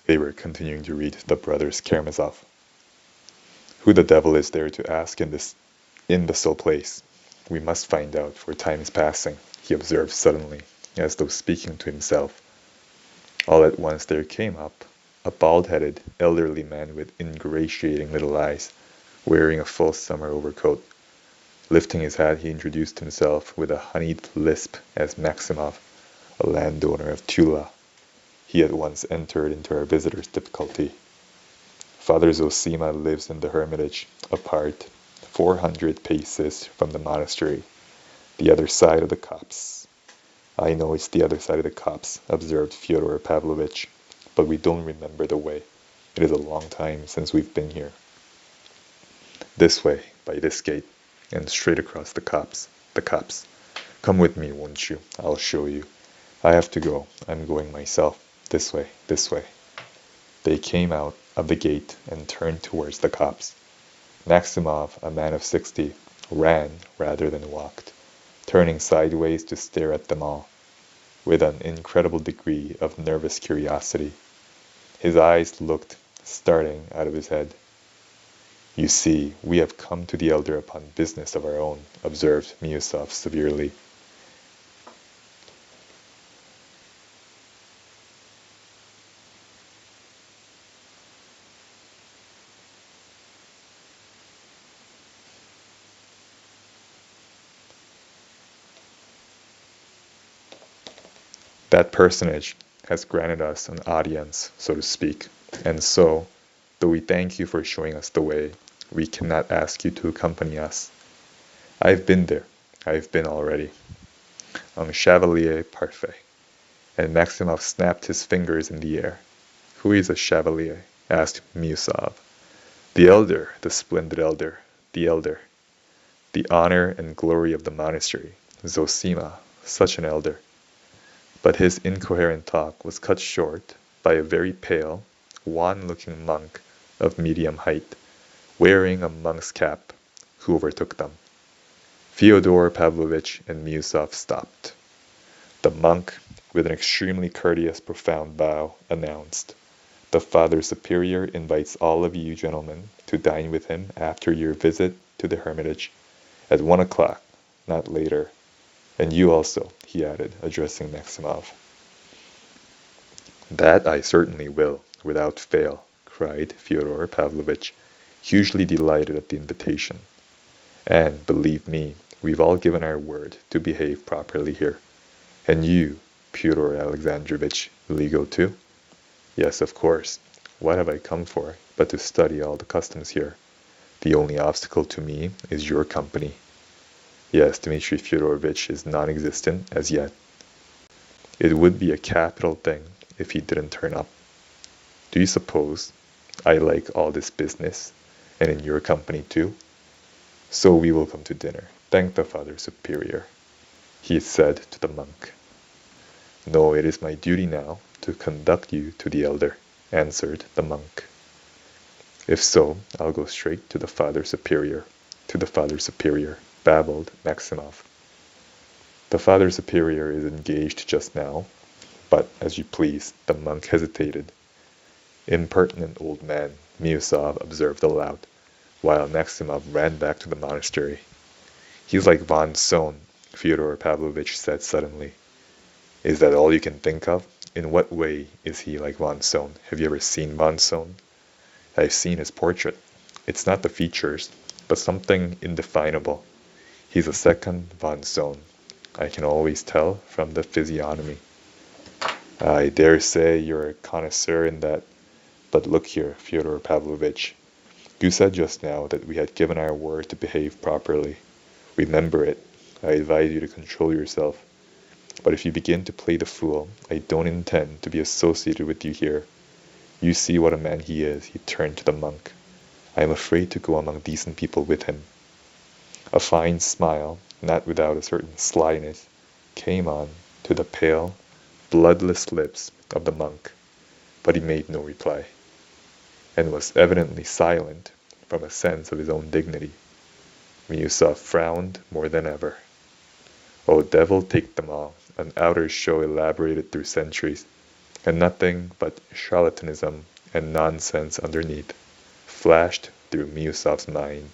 They were continuing to read the brothers Karamazov. Who the devil is there to ask in this imbecile place? We must find out, for time is passing, he observed suddenly, as though speaking to himself. All at once there came up a bald-headed, elderly man with ingratiating little eyes, wearing a full summer overcoat. Lifting his hat, he introduced himself with a honeyed lisp as Maximov, a landowner of Tula. He at once entered into our visitor's difficulty. Father Zosima lives in the hermitage, apart, 400 paces from the monastery, the other side of the copse. I know it's the other side of the copse, observed Fyodor Pavlovitch, but we don't remember the way. It is a long time since we've been here. This way, by this gate, and straight across the copse. Come with me, won't you? I'll show you. I have to go. I'm going myself. This way, this way. They came out of the gate and turned towards the copse. Maximov, a man of 60, ran rather than walked, turning sideways to stare at them all, with an incredible degree of nervous curiosity. His eyes looked starting out of his head. You see, we have come to the elder upon business of our own, observed Miusov severely. That personage has granted us an audience, so to speak, and so, though we thank you for showing us the way, we cannot ask you to accompany us. I've been there. I've been already. Un chevalier parfait. And Maximov snapped his fingers in the air. Who is a chevalier? Asked Miusov. The elder, the splendid elder, the elder. The honor and glory of the monastery. Zosima, such an elder. But his incoherent talk was cut short by a very pale, wan-looking monk of medium height, wearing a monk's cap, who overtook them. Fyodor Pavlovitch and Miusov stopped. The monk, with an extremely courteous, profound bow, announced, "The Father Superior invites all of you gentlemen to dine with him after your visit to the hermitage, at 1 o'clock, not later. And you also," he added, addressing Maximov. "That I certainly will, without fail," cried Fyodor Pavlovitch, hugely delighted at the invitation. "And, believe me, we've all given our word to behave properly here. And you, Pyotr Alexandrovitch, will you go too?" "Yes, of course. What have I come for but to study all the customs here? The only obstacle to me is your company." "Yes, Dmitri Fyodorovitch is non-existent as yet." "It would be a capital thing if he didn't turn up. Do you suppose I like all this business, and in your company too? So we will come to dinner. Thank the Father Superior," he said to the monk. "No, it is my duty now to conduct you to the elder," answered the monk. "If so, I'll go straight to the Father Superior, babbled Maximov. "The Father Superior is engaged just now, but as you please," the monk hesitated. "Impertinent old man," Miusov observed aloud, while Maximov ran back to the monastery. "He's like von Sohn," Fyodor Pavlovitch said suddenly. "Is that all you can think of? In what way is he like von Sohn? Have you ever seen von Sohn?" "I've seen his portrait. It's not the features, but something indefinable. He's a second von Sohn. I can always tell from the physiognomy." "I dare say you're a connoisseur in that. But look here, Fyodor Pavlovitch. You said just now that we had given our word to behave properly. Remember it. I advise you to control yourself. But if you begin to play the fool, I don't intend to be associated with you here. You see what a man he is," he turned to the monk. "I am afraid to go among decent people with him." A fine smile, not without a certain slyness, came on to the pale, bloodless lips of the monk, but he made no reply, and was evidently silent from a sense of his own dignity. Miusov frowned more than ever. "Oh, devil take them all, an outer show elaborated through centuries. and nothing but charlatanism and nonsense underneath flashed through Miusov's mind.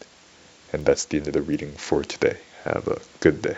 And that's the end of the reading for today. Have a good day.